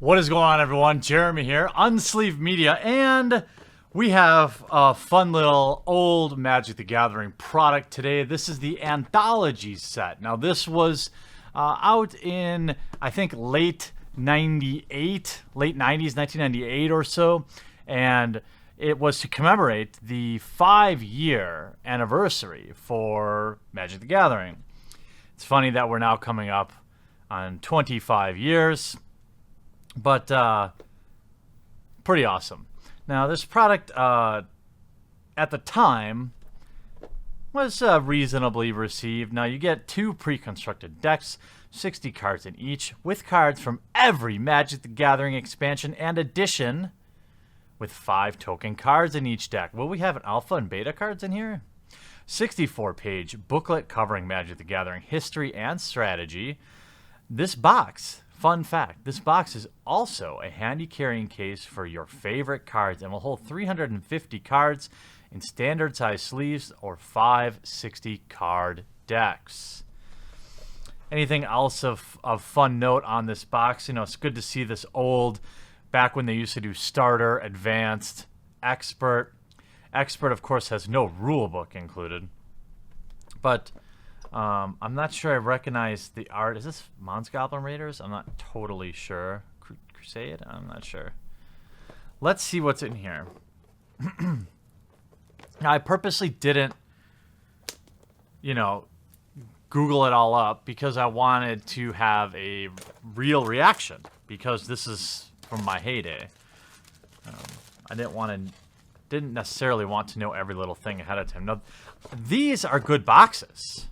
What is going on, everyone? Jeremy here, Unsleeved Media, and we have a fun little old Magic the Gathering product today. This is the Anthology set. Now, this was out in, I think, late 98, late 90s, 1998 or so, and it was to commemorate the 5-year anniversary for Magic the Gathering. It's funny that we're now coming up on 25 years. But pretty awesome. Now, this product at the time was reasonably received. Now, you get 2 pre-constructed decks, 60 cards in each, with cards from every Magic the Gathering expansion and edition, with 5 token cards in each deck. Will we have an alpha and beta cards in here? 64-page booklet covering Magic the Gathering history and strategy. This box... Fun fact, this box is also a handy carrying case for your favorite cards and will hold 350 cards in standard size sleeves or 5 60-card decks. Anything else of fun note on this box? You know, it's good to see this old, back when they used to do starter, advanced, expert. Expert, of course, has no rule book included. But... I'm not sure I recognize the art. Is this Mons Goblin Raiders? I'm not totally sure. Crusade? I'm not sure. Let's see what's in here. Now, I purposely didn't, Google it all up because I wanted to have a real reaction because this is from my heyday. I didn't necessarily want to know every little thing ahead of time. Now, these are good boxes.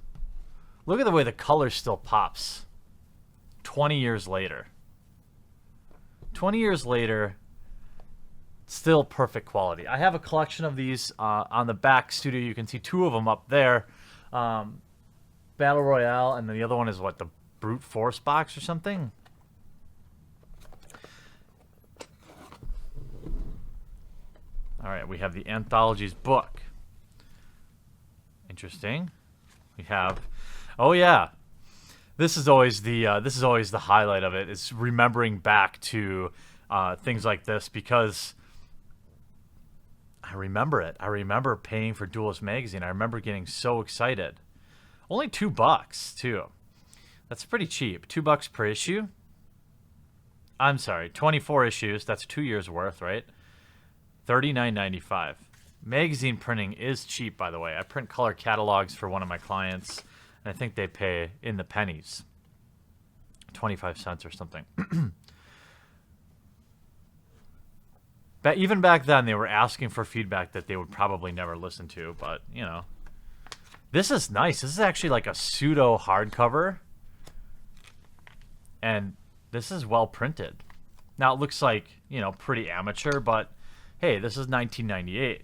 Look at the way the color still pops 20 years later. 20 years later, still perfect quality. I have a collection of these on the back studio. You can see 2 of them up there. Battle Royale, and then the other one is what, the Brute Force box or something? All right, we have the Anthologies book. Interesting. We have... Oh yeah, this is always the highlight of it. Is remembering back to things like this because I remember it. I remember paying for Duelist magazine. I remember getting so excited. Only $2 too. That's pretty cheap. $2 per issue. I'm sorry, 24 issues. That's 2 years worth, right? $39.95. Magazine printing is cheap, by the way. I print color catalogs for one of my clients. I think they pay in the pennies, 25 cents or something. But even back then, they were asking for feedback that they would probably never listen to. But, this is nice. This is actually like a pseudo hardcover. And this is well printed. Now, it looks like, pretty amateur. But, hey, this is 1998,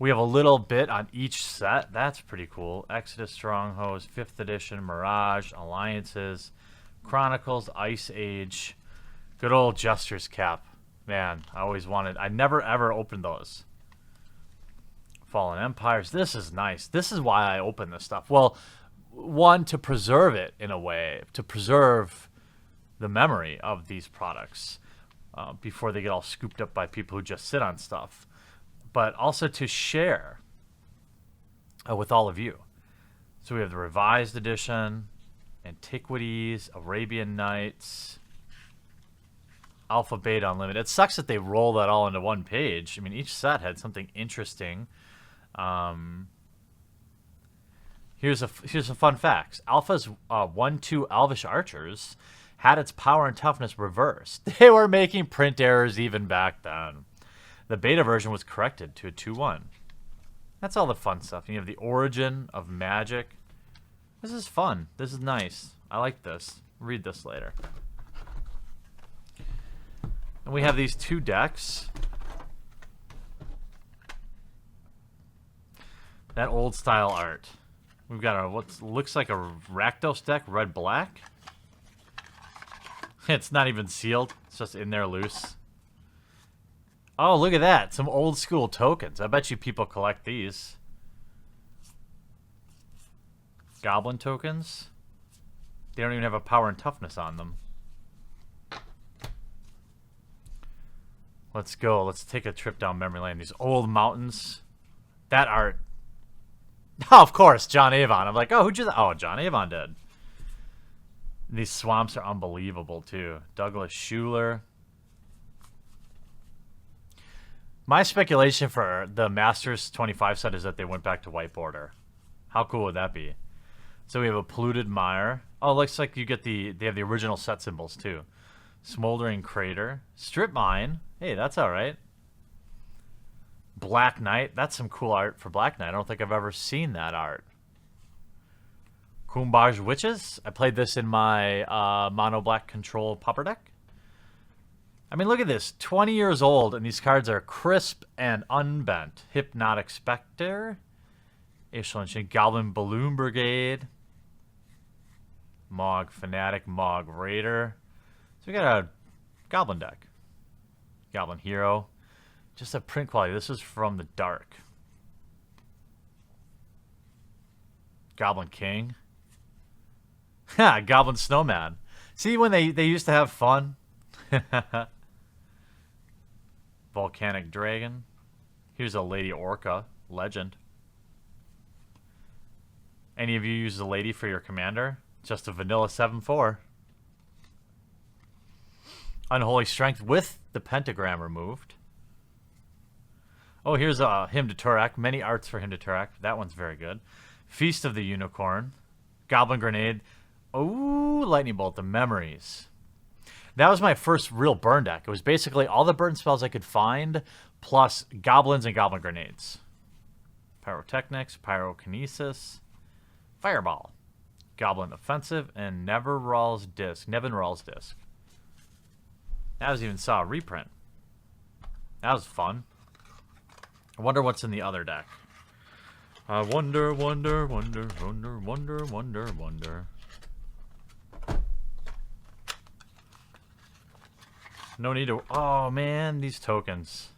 We have a little bit on each set. That's pretty cool. Exodus, Strongholds, 5th Edition, Mirage, Alliances, Chronicles, Ice Age. Good old Jester's Cap. Man, I never ever opened those. Fallen Empires. This is nice. This is why I open this stuff. Well, one, to preserve it in a way. To preserve the memory of these products before they get all scooped up by people who just sit on stuff. But also to share with all of you. So we have the Revised Edition, Antiquities, Arabian Nights, Alpha Beta Unlimited. It sucks that they roll that all into one page. I mean, each set had something interesting. Here's a fun fact. Alpha's 1-2 Elvish Archers had its power and toughness reversed. They were making print errors even back then. The beta version was corrected to a 2-1. That's all the fun stuff. And you have the Origin of Magic. This is fun. This is nice. I like this. Read this later. And we have these 2 decks. That old style art. We've got what looks like a Rakdos deck, red-black. It's not even sealed. It's just in there loose. Oh, look at that. Some old school tokens. I bet you people collect these. Goblin tokens. They don't even have a power and toughness on them. Let's go. Let's take a trip down memory lane. These old mountains. That art. Oh, of course, John Avon. I'm like, oh, who'd you... Oh, John Avon did. These swamps are unbelievable, too. Douglas Schuler. My speculation for the Masters 25 set is that they went back to white border. How cool would that be? So we have a polluted mire. Oh, it looks like you get the... They have the original set symbols, too. Smoldering crater. Strip mine. Hey, that's all right. Black Knight. That's some cool art for Black Knight. I don't think I've ever seen that art. Kumbaj Witches. I played this in my mono black control pauper deck. I mean, look at this. 20 years old, and these cards are crisp and unbent. Hypnotic Spectre. Ishlan Goblin Balloon Brigade. Mog Fanatic. Mog Raider. So we got a Goblin deck. Goblin Hero. Just a print quality. This is from the dark. Goblin King. Ha! Goblin Snowman. See when they used to have fun? Volcanic Dragon. Here's a Lady Orca. Legend. Any of you use the lady for your commander? Just a vanilla 7/4. Unholy Strength with the pentagram removed. Oh, here's a Hymn to Turak. Many arts for Hymn to Turak. That one's very good. Feast of the Unicorn. Goblin Grenade. Oh, Lightning Bolt. The Memories. That was my first real burn deck. It was basically all the burn spells I could find, plus goblins and goblin grenades. Pyrotechnics, Pyrokinesis, Fireball, Goblin Offensive, and Nevinral's Disc. That was even saw a reprint. That was fun. I wonder what's in the other deck. I wonder. No need to... Oh, man, these tokens.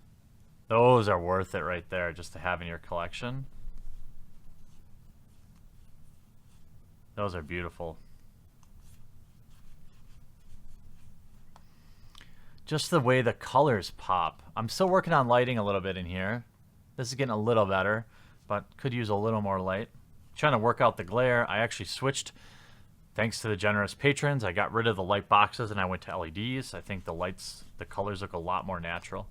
Those are worth it right there just to have in your collection. Those are beautiful. Just the way the colors pop. I'm still working on lighting a little bit in here. This is getting a little better, but could use a little more light. Trying to work out the glare. I actually switched... Thanks to the generous patrons, I got rid of the light boxes and I went to LEDs. I think the colors look a lot more natural.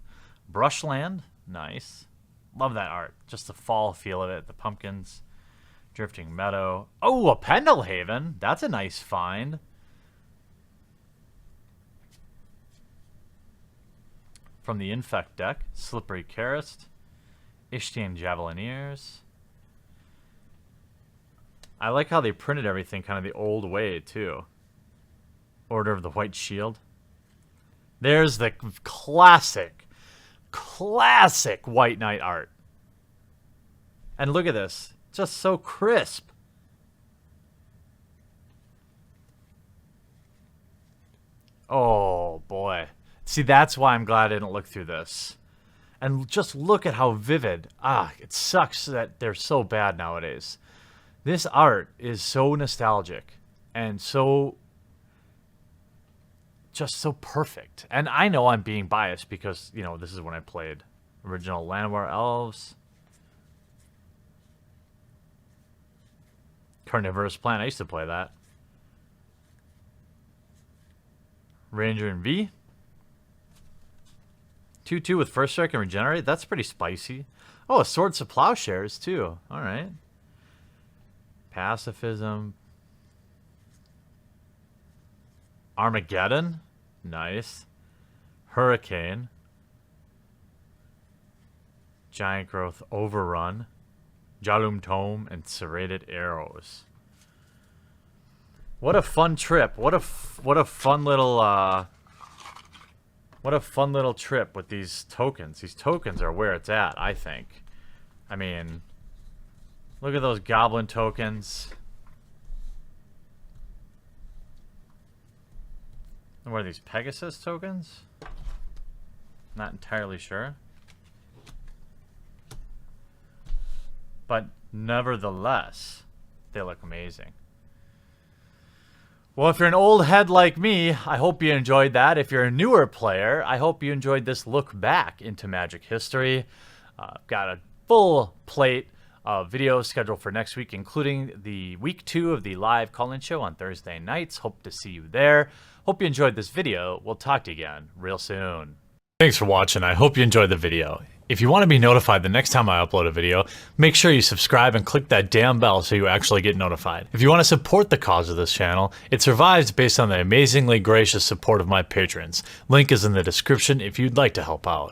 Brushland, nice. Love that art. Just the fall feel of it. The pumpkins. Drifting Meadow. Oh, a Pendelhaven. That's a nice find. From the Infect deck. Slippery Karist. Ishtian Javelineers. I like how they printed everything kind of the old way, too. Order of the White Shield. There's the classic White Knight art. And look at this. Just so crisp. Oh, boy. See, that's why I'm glad I didn't look through this. And just look at how vivid. It sucks that they're so bad nowadays. This art is so nostalgic and so just so perfect. And I know I'm being biased because, you know, this is when I played original Llanowar Elves. Carnivorous Plant, I used to play that. Ranger and V. 2/2 with First Strike and Regenerate. That's pretty spicy. Oh, a Swords of Plowshares, too. All right. Pacifism. Armageddon. Nice. Hurricane. Giant Growth Overrun. Jalum Tome and Serrated Arrows. What a fun trip. What a fun little trip with these tokens. These tokens are where it's at, I think. I mean, look at those goblin tokens. And what are these, Pegasus tokens? Not entirely sure. But nevertheless, they look amazing. Well, if you're an old head like me, I hope you enjoyed that. If you're a newer player, I hope you enjoyed this look back into Magic history. Got a full plate of videos scheduled for next week, including the week 2 of the live call-in show on Thursday nights. Hope to see you there. Hope you enjoyed this video. We'll talk to you again real soon. Thanks for watching. I hope you enjoyed the video. If you want to be notified the next time I upload a video, make sure you subscribe and click that damn bell so you actually get notified. If you want to support the cause of this channel, it survives based on the amazingly gracious support of my patrons. Link is in the description if you'd like to help out.